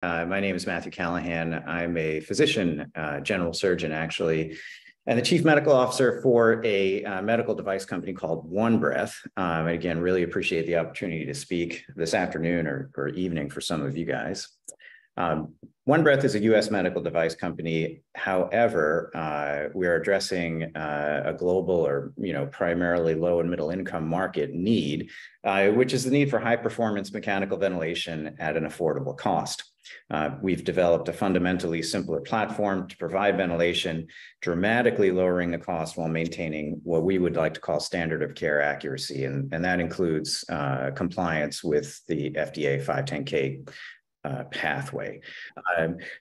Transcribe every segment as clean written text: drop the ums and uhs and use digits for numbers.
My name is Matthew Callahan. I'm a physician, general surgeon, actually, and the chief medical officer for a medical device company called OneBreath. And again, really appreciate the opportunity to speak this afternoon or evening for some of you guys. OneBreath is a U.S. medical device company. However, we are addressing a global or primarily low and middle income market need, which is the need for high performance mechanical ventilation at an affordable cost. We've developed a fundamentally simpler platform to provide ventilation, dramatically lowering the cost while maintaining what we would like to call standard of care accuracy. And that includes compliance with the FDA 510(k) pathway.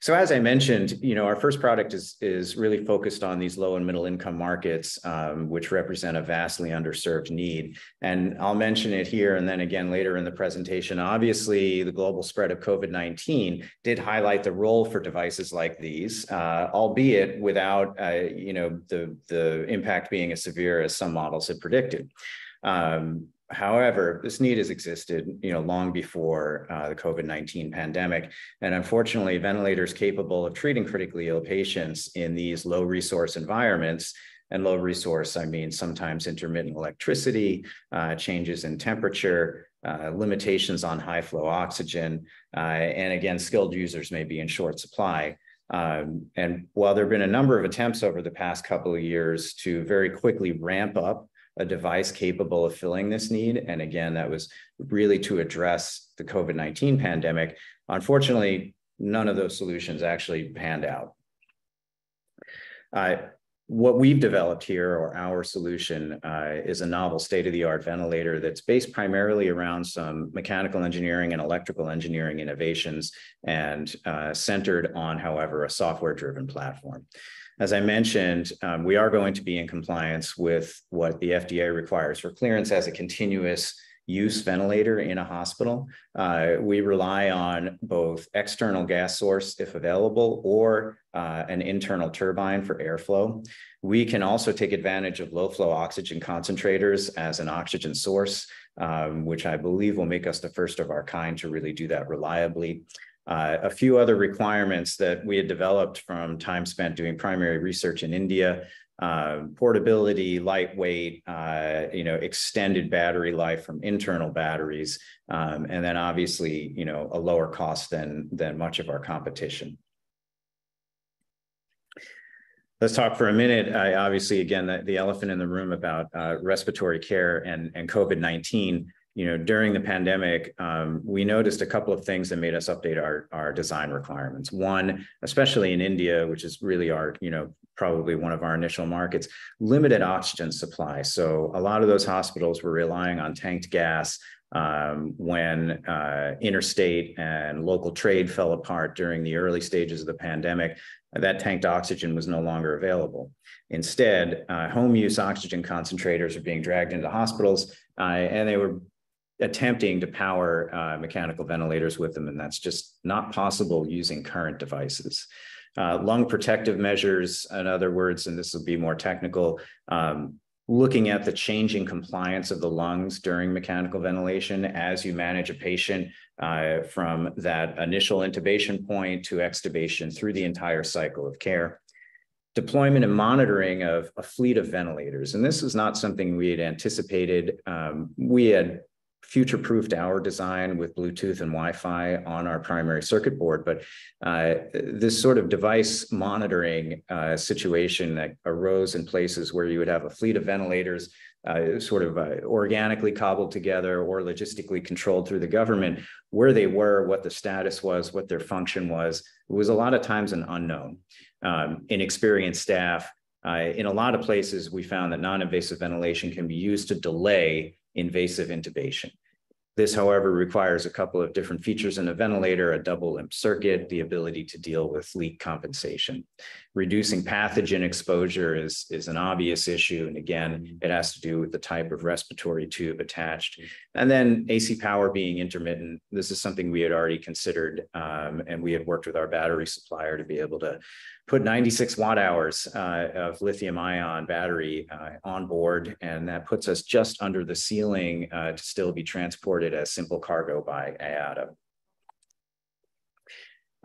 So as I mentioned, our first product is really focused on these low and middle income markets, which represent a vastly underserved need. And I'll mention it here and then again later in the presentation. Obviously, the global spread of COVID-19 did highlight the role for devices like these, albeit without the impact being as severe as some models had predicted. However, this need has existed, long before the COVID-19 pandemic. And unfortunately, ventilators capable of treating critically ill patients in these low resource environments, and low resource, I mean, sometimes intermittent electricity, changes in temperature, limitations on high flow oxygen, and again, skilled users may be in short supply. And while there have been a number of attempts over the past couple of years to very quickly ramp up a device capable of filling this need, and again, that was really to address the COVID-19 pandemic, unfortunately, none of those solutions actually panned out. What we've developed here, or our solution, is a novel state-of-the-art ventilator that's based primarily around some mechanical engineering and electrical engineering innovations, and centered on, however, a software-driven platform. As I mentioned, we are going to be in compliance with what the FDA requires for clearance as a continuous use ventilator in a hospital. We rely on both external gas source, if available, or an internal turbine for airflow. We can also take advantage of low flow oxygen concentrators as an oxygen source, which I believe will make us the first of our kind to really do that reliably. A few other requirements that we had developed from time spent doing primary research in India: portability, lightweight, extended battery life from internal batteries, and then obviously, a lower cost than much of our competition. Let's talk for a minute. Obviously, again, the elephant in the room about respiratory care and COVID-19. During the pandemic, we noticed a couple of things that made us update our design requirements. One, especially in India, which is really our, probably one of our initial markets, limited oxygen supply. So a lot of those hospitals were relying on tanked gas when interstate and local trade fell apart during the early stages of the pandemic. That tanked oxygen was no longer available. Instead, home use oxygen concentrators are being dragged into hospitals, and they were attempting to power mechanical ventilators with them, and that's just not possible using current devices. Lung protective measures, in other words, and this will be more technical, looking at the changing compliance of the lungs during mechanical ventilation as you manage a patient from that initial intubation point to extubation through the entire cycle of care. Deployment and monitoring of a fleet of ventilators. And this is not something we had anticipated. We had future-proofed our design with Bluetooth and Wi-Fi on our primary circuit board, but this sort of device monitoring situation that arose in places where you would have a fleet of ventilators sort of organically cobbled together or logistically controlled through the government, where they were, what the status was, what their function was, it was a lot of times an unknown. Inexperienced staff. In a lot of places, we found that non-invasive ventilation can be used to delay invasive intubation. This, however, requires a couple of different features in a ventilator: a double limb circuit, the ability to deal with leak compensation. Reducing pathogen exposure is an obvious issue. And again, it has to do with the type of respiratory tube attached. And then AC power being intermittent. This is something we had already considered, and we had worked with our battery supplier to be able to put 96 watt hours of lithium ion battery on board. And that puts us just under the ceiling to still be transported as simple cargo by IATA.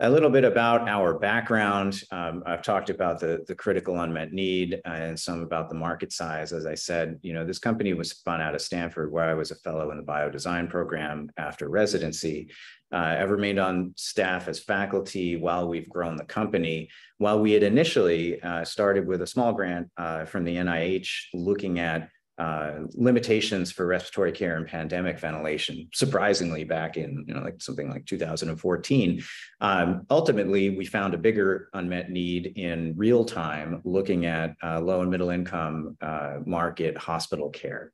A little bit about our background. I've talked about the critical unmet need and some about the market size. As I said, this company was spun out of Stanford, where I was a fellow in the biodesign program after residency. I've remained on staff as faculty while we've grown the company. While we had initially started with a small grant from the NIH looking at limitations for respiratory care and pandemic ventilation, surprisingly back in something like 2014. Ultimately, we found a bigger unmet need in real time looking at low and middle income market hospital care.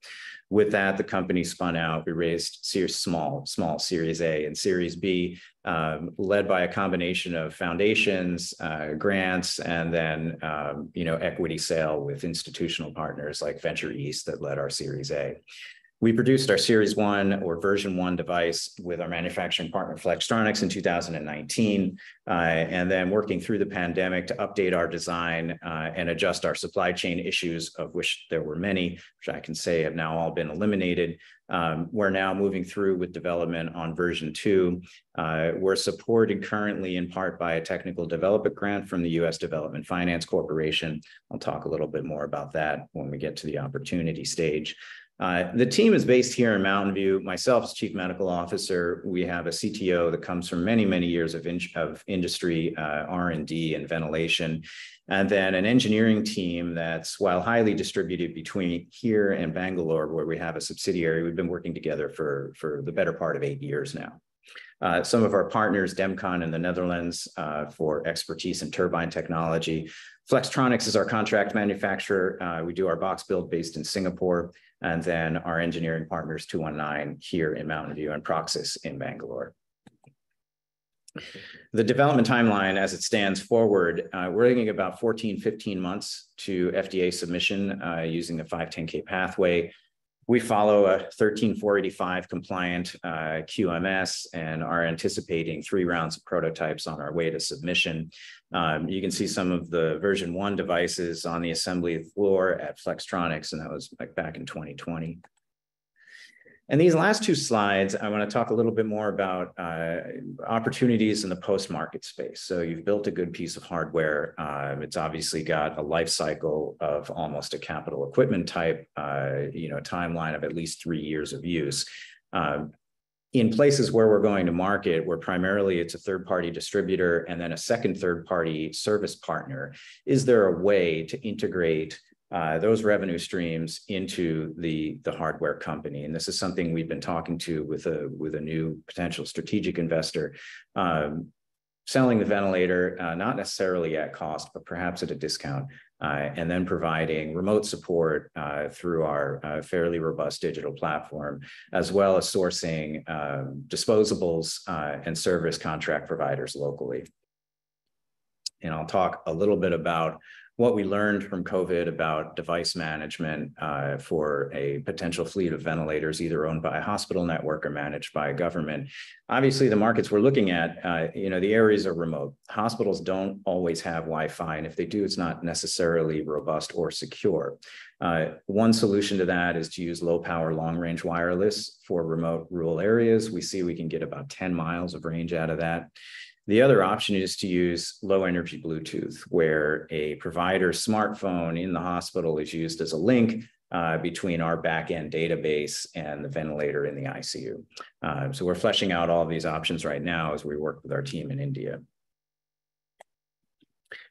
With that, the company spun out. We raised small Series A and Series B, led by a combination of foundations, grants, and then equity sale with institutional partners like Venture East that led our Series A. We produced our Series 1 or version 1 device with our manufacturing partner Flextronics in 2019, and then working through the pandemic to update our design and adjust our supply chain issues, of which there were many, which I can say have now all been eliminated. We're now moving through with development on version 2. We're supported currently in part by a technical development grant from the U.S. Development Finance Corporation. I'll talk a little bit more about that when we get to the opportunity stage. The team is based here in Mountain View. Myself as Chief Medical Officer, we have a CTO that comes from many, many years of industry, R&D and ventilation, and then an engineering team that's, while highly distributed between here and Bangalore, where we have a subsidiary, we've been working together for the better part of 8 years now. Some of our partners, Demcon in the Netherlands for expertise in turbine technology. Flextronics is our contract manufacturer. We do our box build based in Singapore. And then our engineering partners, 219 here in Mountain View and Proxys in Bangalore. The development timeline as it stands forward, we're looking at about 15 months to FDA submission using the 510(k) pathway. We follow a 13485 compliant QMS and are anticipating 3 rounds of prototypes on our way to submission. You can see some of the version 1 devices on the assembly floor at Flextronics, and that was back in 2020. And these last 2 slides, I want to talk a little bit more about opportunities in the post-market space. So you've built a good piece of hardware. It's obviously got a life cycle of almost a capital equipment type, timeline of at least 3 years of use. In places where we're going to market, where primarily it's a third-party distributor and then a second third-party service partner, is there a way to integrate those revenue streams into the hardware company? And this is something we've been talking to with a new potential strategic investor, selling the ventilator, not necessarily at cost, but perhaps at a discount, and then providing remote support through our fairly robust digital platform, as well as sourcing disposables and service contract providers locally. And I'll talk a little bit about what we learned from COVID about device management for a potential fleet of ventilators, either owned by a hospital network or managed by a government. Obviously, the markets we're looking at, the areas are remote. Hospitals don't always have Wi-Fi, and if they do, it's not necessarily robust or secure. One solution to that is to use low power, long range wireless for remote rural areas. We see we can get about 10 miles of range out of that. The other option is to use low energy Bluetooth, where a provider's smartphone in the hospital is used as a link between our back-end database and the ventilator in the ICU. So we're fleshing out all of these options right now as we work with our team in India.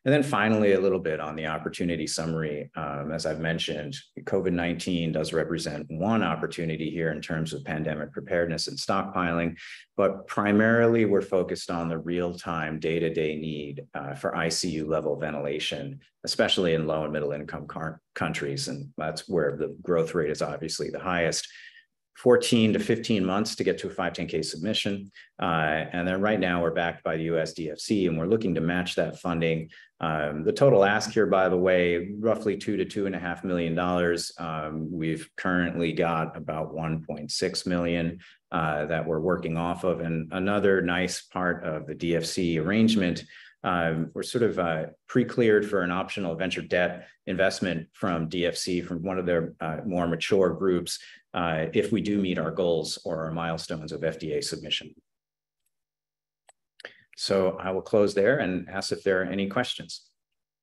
And then finally, a little bit on the opportunity summary. As I've mentioned, COVID-19 does represent one opportunity here in terms of pandemic preparedness and stockpiling, but primarily we're focused on the real-time day-to-day need for ICU level ventilation, especially in low and middle income countries. And that's where the growth rate is obviously the highest. 14 to 15 months to get to a 510(k) submission. And then right now we're backed by the US DFC and we're looking to match that funding. The total ask here, by the way, roughly $2 to $2.5 million. We've currently got about 1.6 million that we're working off of. And another nice part of the DFC arrangement, we're sort of pre-cleared for an optional venture debt investment from DFC, from one of their more mature groups, if we do meet our goals or our milestones of FDA submission. So I will close there and ask if there are any questions.